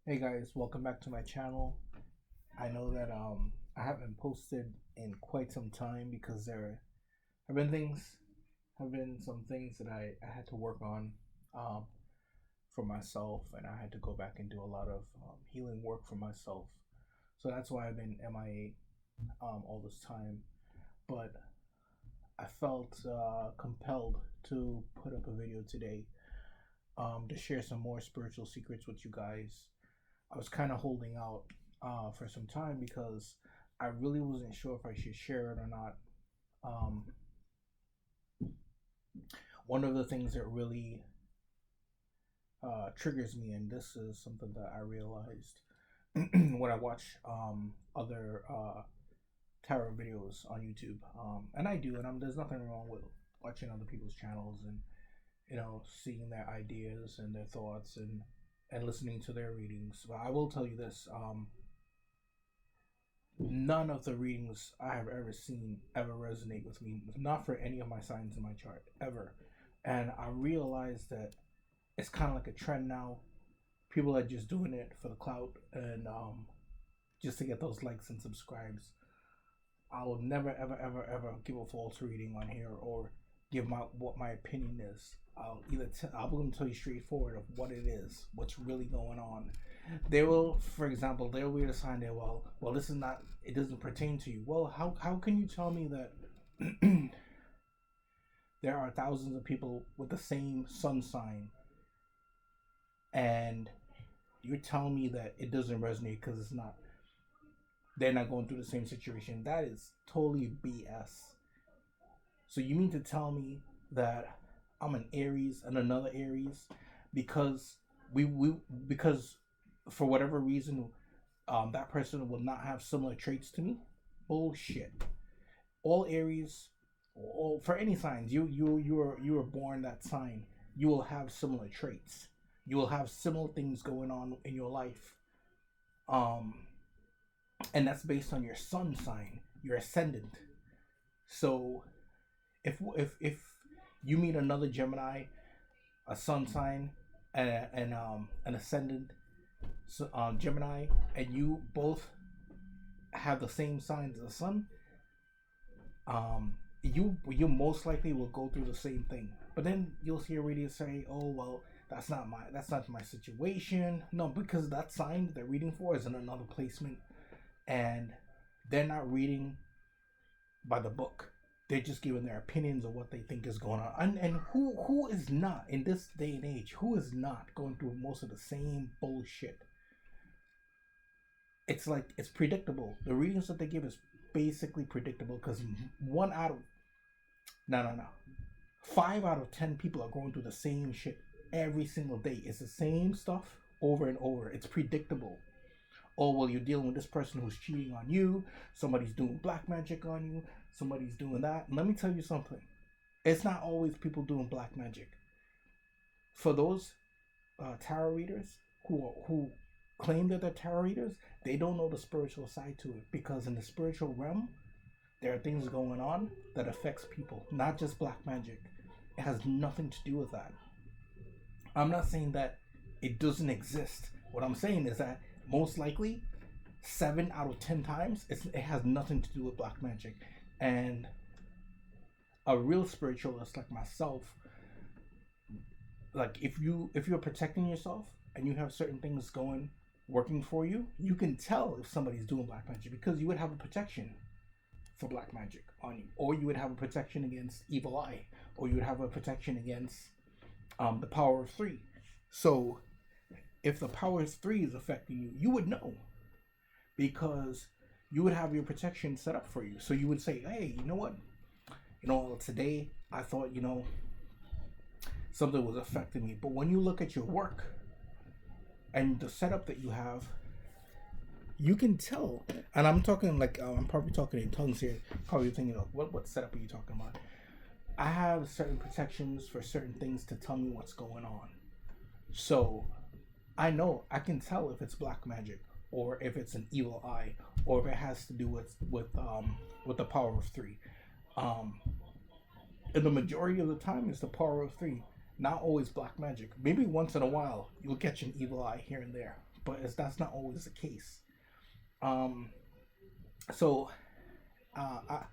Hey guys, welcome back to my channel. I know that I haven't posted in quite some time because there have been some things that I had to work on um for myself, and I had to go back and do a lot of healing work for myself. So that's why I've been MIA all this time. But I felt compelled to put up a video today to share some more spiritual secrets with you guys. I was kind of holding out for some time because I really wasn't sure if I should share it or not. Um, One of the things that really triggers me, and this is something that I realized when I watch other tarot videos on YouTube, and I do, and there's nothing wrong with watching other people's channels and seeing their ideas and their thoughts and listening to their readings. But I will tell you this: none of the readings I have ever seen ever resonate with me, not for any of my signs in my chart ever. And I realized that it's kind of like a trend now. People are just doing it for the clout and just to get those likes and subscribes. I will never, ever, ever, ever give a false reading on here or give what my opinion is. I'm going to tell you straightforward of what it is, what's really going on. They will, for example, they'll read a sign there. Well, this is not. It doesn't pertain to you. Well, how can you tell me that there are thousands of people with the same sun sign, and you're telling me that it doesn't resonate because it's not? They're not going through the same situation. That is totally BS. So you mean to tell me that I'm an Aries and another Aries because we because for whatever reason that person will not have similar traits to me? Bullshit. All Aries, all for any signs, you are born that sign. You will have similar traits. You will have similar things going on in your life. Um, and that's based on your sun sign, your ascendant. So if you meet another Gemini, a sun sign, and an ascendant Gemini, and you both have the same signs as the sun, you most likely will go through the same thing. But then you'll hear readers say, "Oh well, that's not my situation." No, because that sign they're reading for is in another placement, and they're not reading by the book. They're just giving their opinions of what they think is going on. And who is not in this day and age? Who is not going through most of the same bullshit? It's like it's predictable. The readings that they give is basically predictable because one out of no 5 out of 10 people are going through the same shit every single day. It's the same stuff over and over. It's predictable. Oh well, you're dealing with this person who's cheating on you. Somebody's doing black magic on you. Somebody's doing that. And let me tell you something. It's not always people doing black magic. For those tarot readers who claim that they're tarot readers, they don't know the spiritual side to it, because in the spiritual realm, there are things going on that affects people, not just black magic. It has nothing to do with that. I'm not saying that it doesn't exist. What I'm saying is that most likely 7 out of 10 times it has nothing to do with black magic. And a real spiritualist like myself, like if you're protecting yourself and you have certain things working for you, you can tell if somebody's doing black magic because you would have a protection for black magic on you, or you would have a protection against evil eye, or you would have a protection against the power of three. So if the power of three is affecting you, you would know, because you would have your protection set up for you. So you would say, hey, you know what? Today I thought, something was affecting me. But when you look at your work and the setup that you have, you can tell. And I'm talking like, I'm probably talking in tongues here. Probably thinking, what setup are you talking about? I have certain protections for certain things to tell me what's going on. So I know, I can tell if it's black magic, or if it's an evil eye, or if it has to do with the power of three. And the majority of the time, it's the power of three. Not always black magic. Maybe once in a while you'll catch an evil eye here and there, but that's not always the case. Um, so I,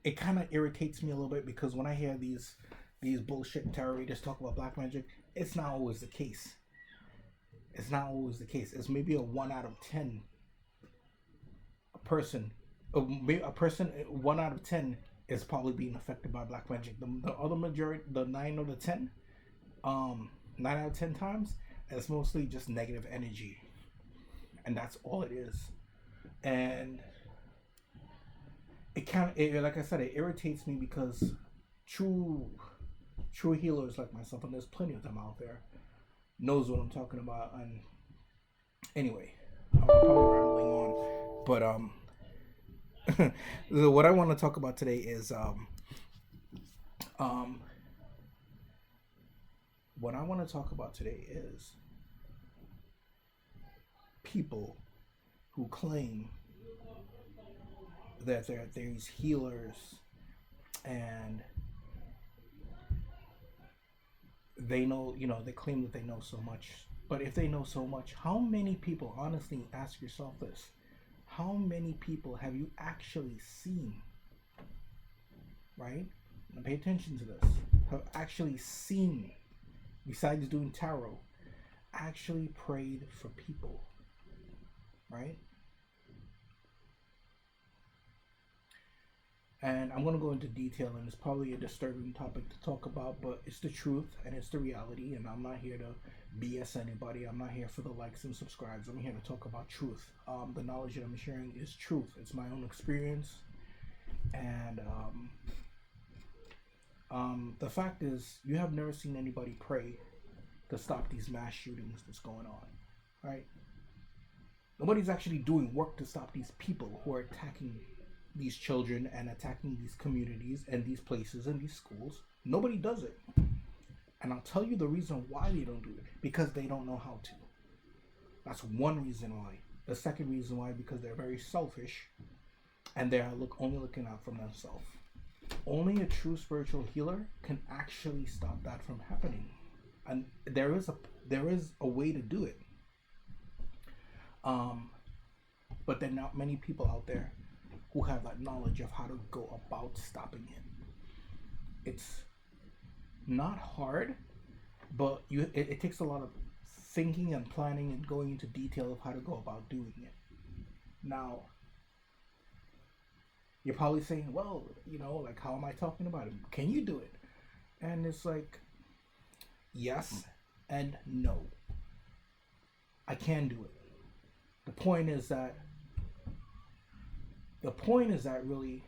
it kind of irritates me a little bit because when I hear these bullshit tarot readers talk about black magic, it's not always the case. It's not always the case. It's maybe a 1 out of 10 person, a person 1 out of 10 is probably being affected by black magic. The other majority, the 9 or the 10, 9 out of 10 times, it's mostly just negative energy, and that's all it is. And it kind of, like I said, it irritates me because true true healers like myself, and there's plenty of them out there, knows what I'm talking about. And anyway, I'm probably rambling on, but so what I want to talk about today is um what I want to talk about today is people who claim that they're these healers and they know, they claim that they know so much. But if they know so much, how many people, honestly, ask yourself this, how many people have you actually seen, right? Now pay attention to this. Have actually seen, besides doing tarot, actually prayed for people, right? And I'm going to go into detail, and it's probably a disturbing topic to talk about, but it's the truth and it's the reality. And I'm not here to BS anybody. I'm not here for the likes and subscribes. I'm here to talk about truth. The knowledge that I'm sharing is truth. It's my own experience. And the fact is, you have never seen anybody pray to stop these mass shootings that's going on, right? Nobody's actually doing work to stop these people who are attacking these children and attacking these communities and these places and these schools. Nobody does it. And I'll tell you the reason why they don't do it. Because they don't know how to. That's one reason why. The second reason why, because they're very selfish and they're only looking out for themselves. Only a true spiritual healer can actually stop that from happening. And there is a way to do it. But there are not many people out there who have that knowledge of how to go about stopping it. It's not hard, but it takes a lot of thinking and planning and going into detail of how to go about doing it. Now, you're probably saying, well, like, how am I talking about it? Can you do it? And it's like, yes and no. I can do it. The point is that really,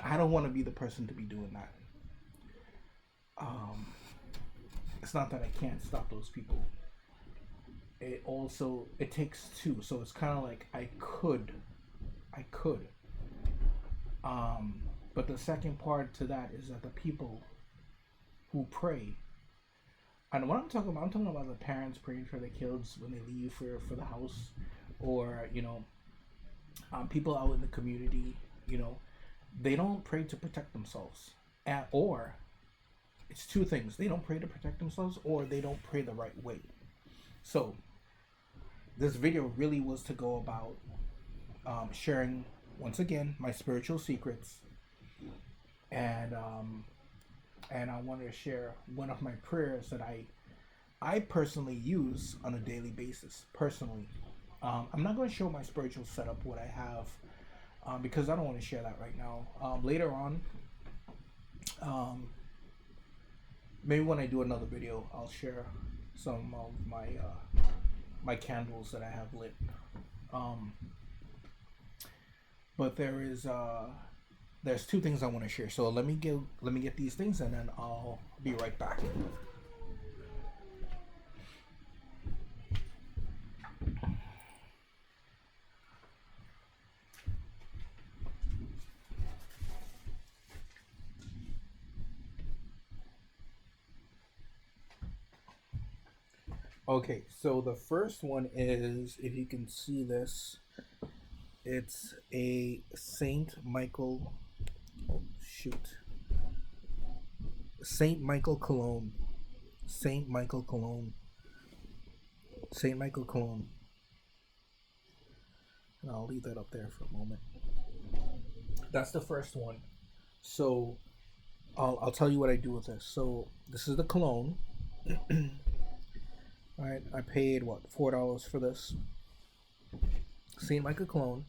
I don't want to be the person to be doing that. It's not that I can't stop those people. It takes two. So it's kind of like I could. But the second part to that is that the people who pray, and what I'm talking about the parents praying for their kids when they leave for the house, or people out in the community, they don't pray to protect themselves, or it's two things: they don't pray to protect themselves, or they don't pray the right way. So this video really was to go about sharing, once again, my spiritual secrets, and I wanted to share one of my prayers that I personally use on a daily basis. Personally, I'm not going to show my spiritual setup, what I have, because I don't want to share that right now. Later on, maybe when I do another video, I'll share some of my candles that I have lit. But there's two things I want to share. So let me get these things, and then I'll be right back. Okay, so the first one is, if you can see this, it's a Saint Michael cologne. Saint Michael cologne. Saint Michael cologne. And I'll leave that up there for a moment. That's the first one. So I'll tell you what I do with this. So this is the cologne. All right, I paid what, $4 for this Saint Michael cologne.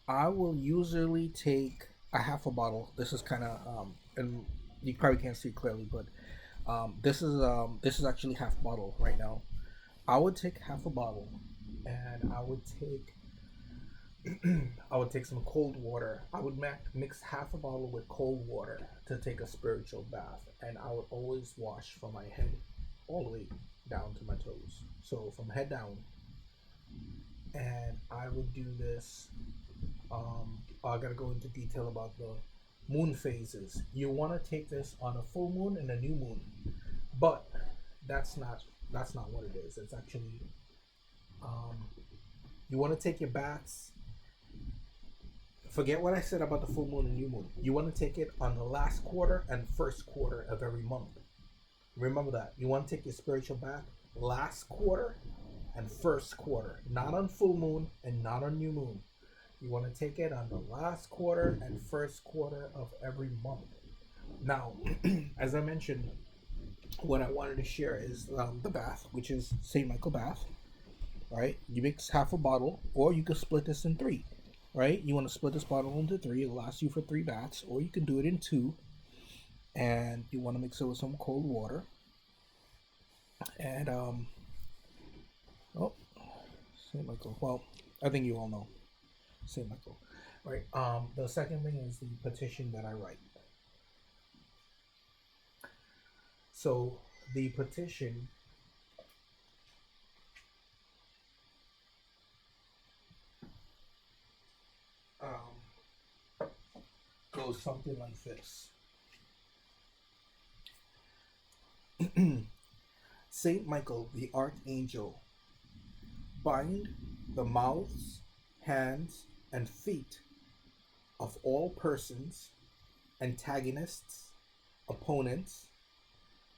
I will usually take a half a bottle. This is kind of and you probably can't see clearly, but this is actually half a bottle right now. I would take half a bottle, and I would take some cold water. I would mix half a bottle with cold water to take a spiritual bath, and I would always wash from my head all the way down to my toes. So from head down, and I would do this. I gotta go into detail about the moon phases. You want to take this on a full moon and a new moon, but that's not that's not what it is. It's actually um, you want to take your baths. Forget what I said about the full moon and new moon. You want to take it on the last quarter and first quarter of every month. Remember that. You want to take your spiritual bath last quarter and first quarter, not on full moon and not on new moon. You want to take it on the last quarter and first quarter of every month. Now, as I mentioned, what I wanted to share is the bath, which is St. Michael bath, right? You mix half a bottle, or you can split this in three, right? You want to split this bottle into three. It'll last you for three baths, or you can do it in two, and you want to mix it with some cold water. And, oh, St. Michael. Well, I think you all know St. Michael, right? The second thing is the petition that I write. So the petition goes something like this. Saint Michael the Archangel, bind the mouths, hands, and feet of all persons, antagonists, opponents,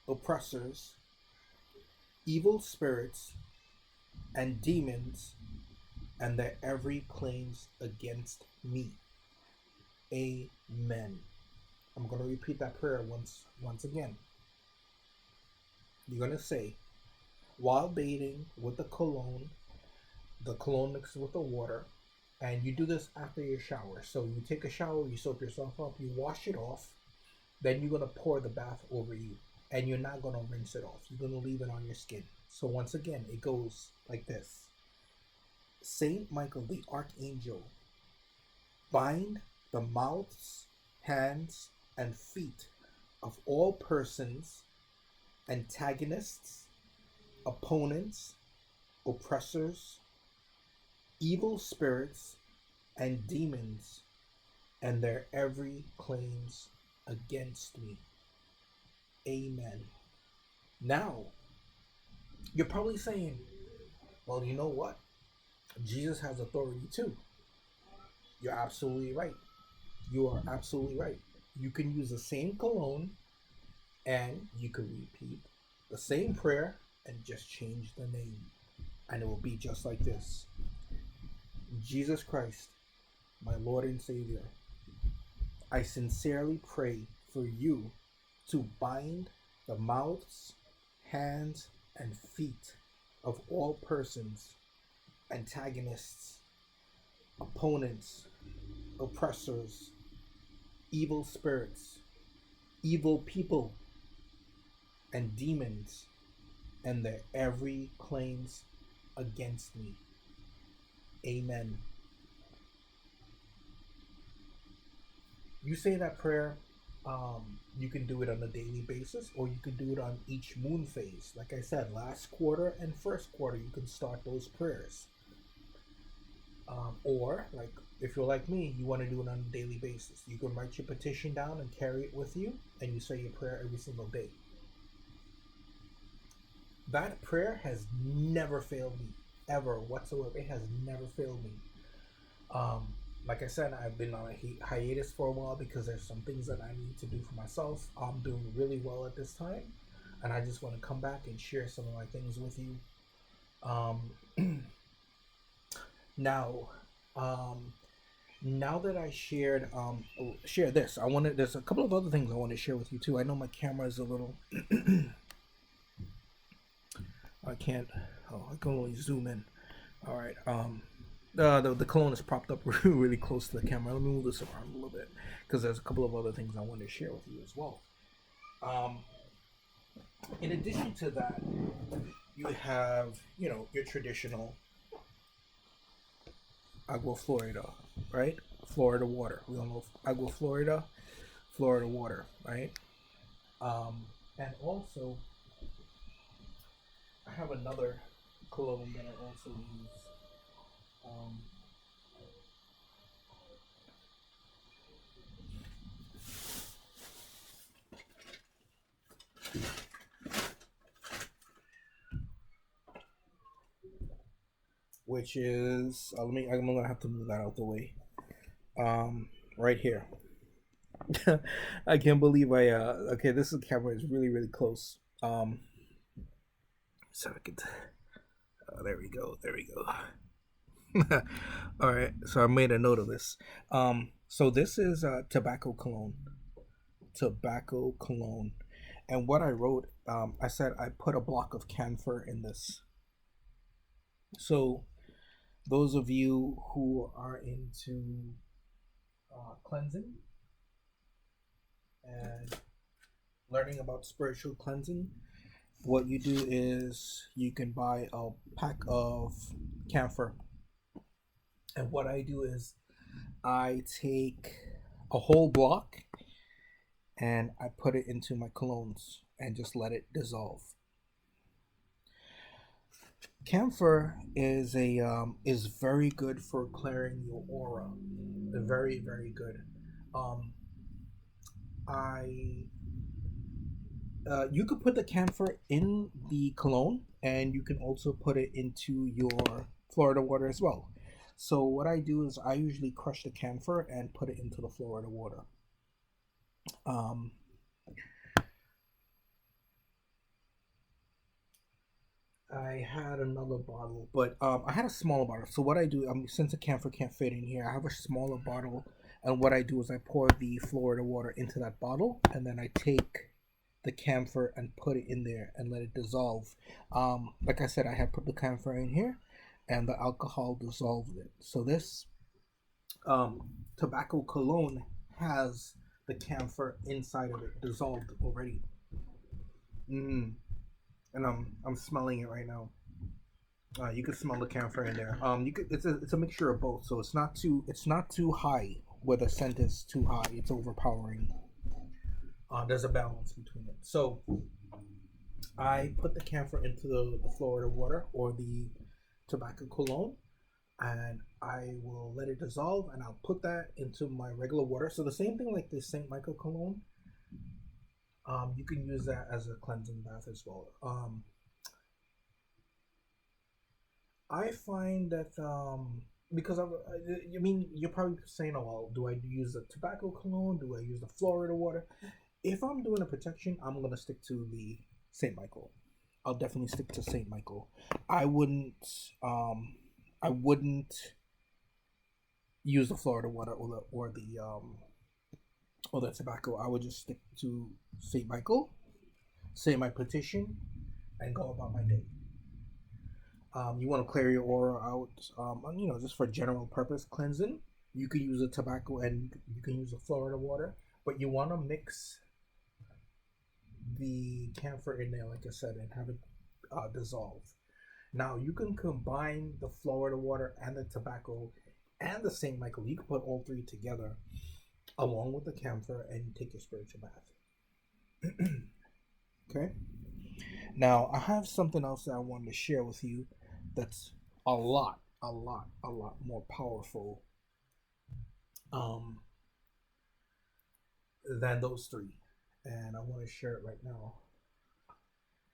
oppressors, evil spirits, and demons, and their every claims against me. Amen. I'm going to repeat that prayer once again. You're going to say, while bathing with the cologne mixed with the water, and you do this after your shower. So you take a shower, you soap yourself up, you wash it off, then you're going to pour the bath over you, and you're not going to rinse it off. You're going to leave it on your skin. So once again, it goes like this. Saint Michael the Archangel, bind the mouths, hands, and feet of all persons, antagonists, opponents, oppressors, evil spirits, and demons, and their every claims against me. Amen. Now, you're probably saying, well, you know what? Jesus has authority too. You're absolutely right. You are absolutely right. You can use the same cologne, and you can repeat the same prayer and just change the name. And it will be just like this. Jesus Christ, my Lord and Savior, I sincerely pray for you to bind the mouths, hands, and feet of all persons, antagonists, opponents, oppressors, evil spirits, evil people, and demons, and their every claims against me. Amen. You say that prayer. You can do it on a daily basis, or you can do it on each moon phase. Like I said, last quarter and first quarter, you can start those prayers. Or, like, if you're like me, you want to do it on a daily basis. You can write your petition down and carry it with you, and you say your prayer every single day. That prayer has never failed me, ever whatsoever. It has never failed me. Like I said, I've been on a hiatus for a while because there's some things that I need to do for myself. I'm doing really well at this time, and I just want to come back and share some of my things with you. Um, now, um, now that I share this, I wanted there's a couple of other things I want to share with you too. I know my camera is a little I can't. Oh, I can only zoom in. All right. The cologne is propped up really close to the camera. Let me move this around a little bit because there's a couple of other things I want to share with you as well. Um, in addition to that, you have your traditional Agua Florida, right? Florida water. We all know Agua Florida, Florida water, right? And also, I have another cologne that I also use. Um, which is I'm gonna have to move that out the way. Right here. I can't believe I okay, this camera is really close. So I could there we go. There we go. All right, so I made a note of this. So this is tobacco cologne. Tobacco cologne. And what I wrote, I said I put a block of camphor in this. So those of you who are into cleansing and learning about spiritual cleansing, what you do is you can buy a pack of camphor. And what I do is I take a whole block and I put it into my colognes and just let it dissolve. Camphor is very good for clearing your aura. Very good. Um, I You could put the camphor in the cologne, and you can also put it into your Florida water as well. So what I do is I usually crush the camphor and put it into the Florida water. Um, I had another bottle, but I had a smaller bottle. So what I do, since the camphor can't fit in here, I have a smaller bottle, and what I do is I pour the Florida water into that bottle, and then I take the camphor and put it in there and let it dissolve. Like I said, I had put the camphor in here, and the alcohol dissolved it. So this tobacco cologne has the camphor inside of it dissolved already. Mm. And I'm smelling it right now. You can smell the camphor in there. You could it's a mixture of both, so it's not too high where the scent is too high. It's overpowering. There's a balance between it. So I put the camphor into the Florida water or the tobacco cologne, and I will let it dissolve, and I'll put that into my regular water. So the same thing like the Saint Michael cologne. You can use that as a cleansing bath as well. I find that because I mean, you're probably saying, "Oh, well, do I use the tobacco cologne? Do I use the Florida water?" If I'm doing a protection, I'm gonna stick to the Saint Michael. I'll definitely stick to Saint Michael. I wouldn't um I wouldn't use the Florida water or the tobacco. I would just stick to Saint Michael, say my petition, and go about my day. You want to clear your aura out, just for general purpose cleansing. You could use a tobacco and you can use the Florida water, but you want to mix the camphor in there, like I said, and have it dissolve. Now you can combine the Florida water and the tobacco and the Saint Michael. You can put all three together along with the camphor and take your spiritual bath. Okay. Now I have something else that I wanted to share with you that's a lot more powerful um, than those three, and I want to share it right now.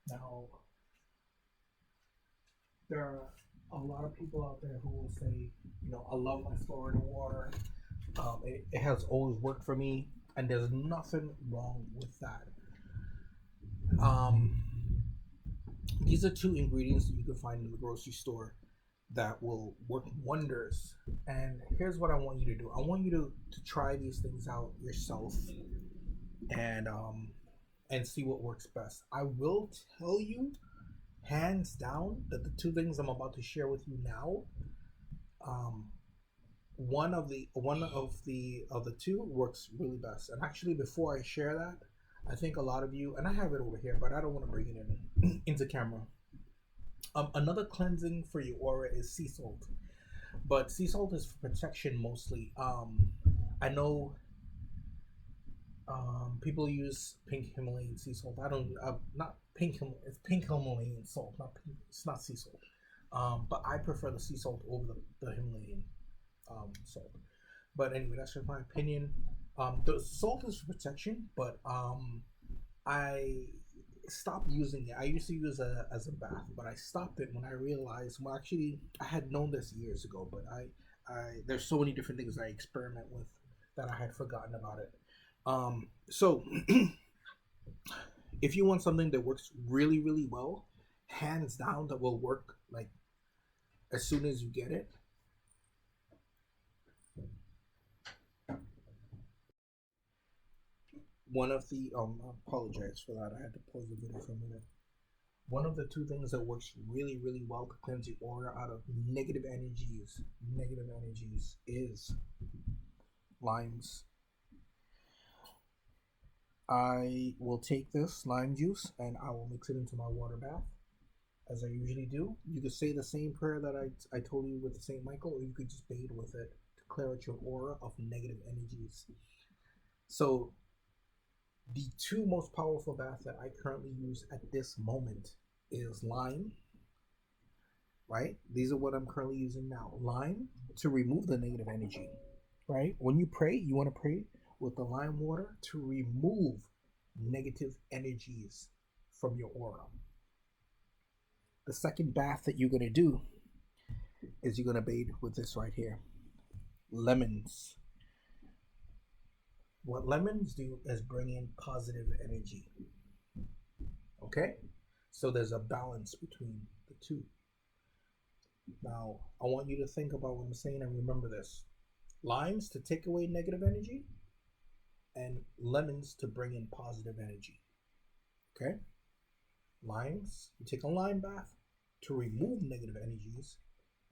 Now, there are a lot of people out there who will say, I love my Florida water. It has always worked for me, and there's nothing wrong with that. Um, These are two ingredients that you can find in the grocery store that will work wonders. And here's what I want you to do. I want you to try these things out yourself and see what works best. I will tell you hands down that the two things I'm about to share with you now, um, one of the two works really best. And actually, before I share that, I think a lot of you, and I have it over here, but I don't want to bring it in into camera. Another cleansing for your aura is sea salt, but sea salt is for protection mostly. I know people use pink Himalayan sea salt. I don't, not pink. It's pink Himalayan salt, not pink. It's not sea salt. But I prefer the sea salt over the Himalayan salt. But anyway, that's just my opinion. The salt is for protection, but I stopped using it. I used to use it as a bath, but I stopped it when I realized. Well, actually, I had known this years ago, but there's so many different things I experiment with that I had forgotten about it. So if you want something that works really, really well, hands down, that will work like as soon as you get it. One of the I apologize for that. I had to pause the video for a minute. One of the two things that works really, really well to cleanse your aura out of negative energies is limes. I will take this lime juice and I will mix it into my water bath, as I usually do. You could say the same prayer that I told you with St. Michael, or you could just bathe with it to clear out your aura of negative energies. So the two most powerful baths that I currently use at this moment is lime, right? These are what I'm currently using now. Lime to remove the negative energy, right? When you pray, you want to pray with the lime water to remove negative energies from your aura. The second bath that you're going to do is you're going to bathe with this right here. Lemons. What lemons do is bring in positive energy. Okay? So there's a balance between the two. Now, I want you to think about what I'm saying and remember this. Limes to take away negative energy, and lemons to bring in positive energy. Okay? Limes, you take a lime bath to remove negative energies.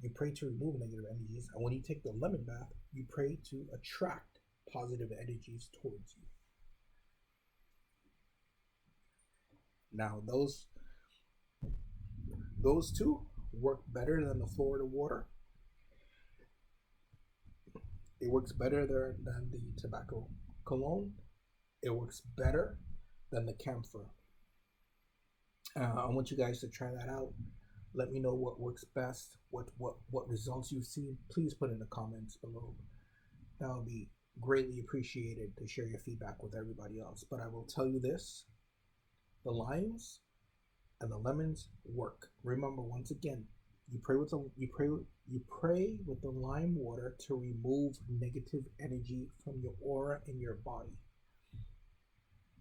You pray to remove negative energies. And when you take the lemon bath, you pray to attract positive energies towards you. Now, those two work better than the Florida water. It works better there than the tobacco cologne. It works better than the camphor. I want you guys to try that out. Let me know what works best, what results you've seen. Please put in the comments below. That would be greatly appreciated to share your feedback with everybody else. But I will tell you this: the limes and the lemons work. Remember, once again, you pray with the lime water to remove negative energy from your aura and your body.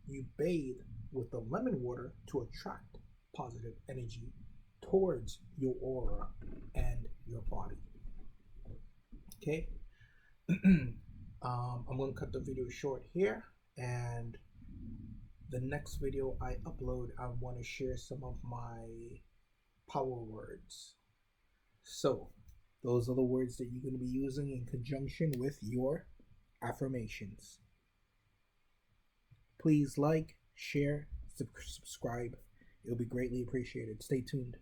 You bathe with the lemon water to attract positive energy towards your aura and your body. Okay. I'm going to cut the video short here, and the next video I upload, I want to share some of my power words. So those are the words that you're going to be using in conjunction with your affirmations. Please like, share, subscribe. It'll be greatly appreciated. Stay tuned.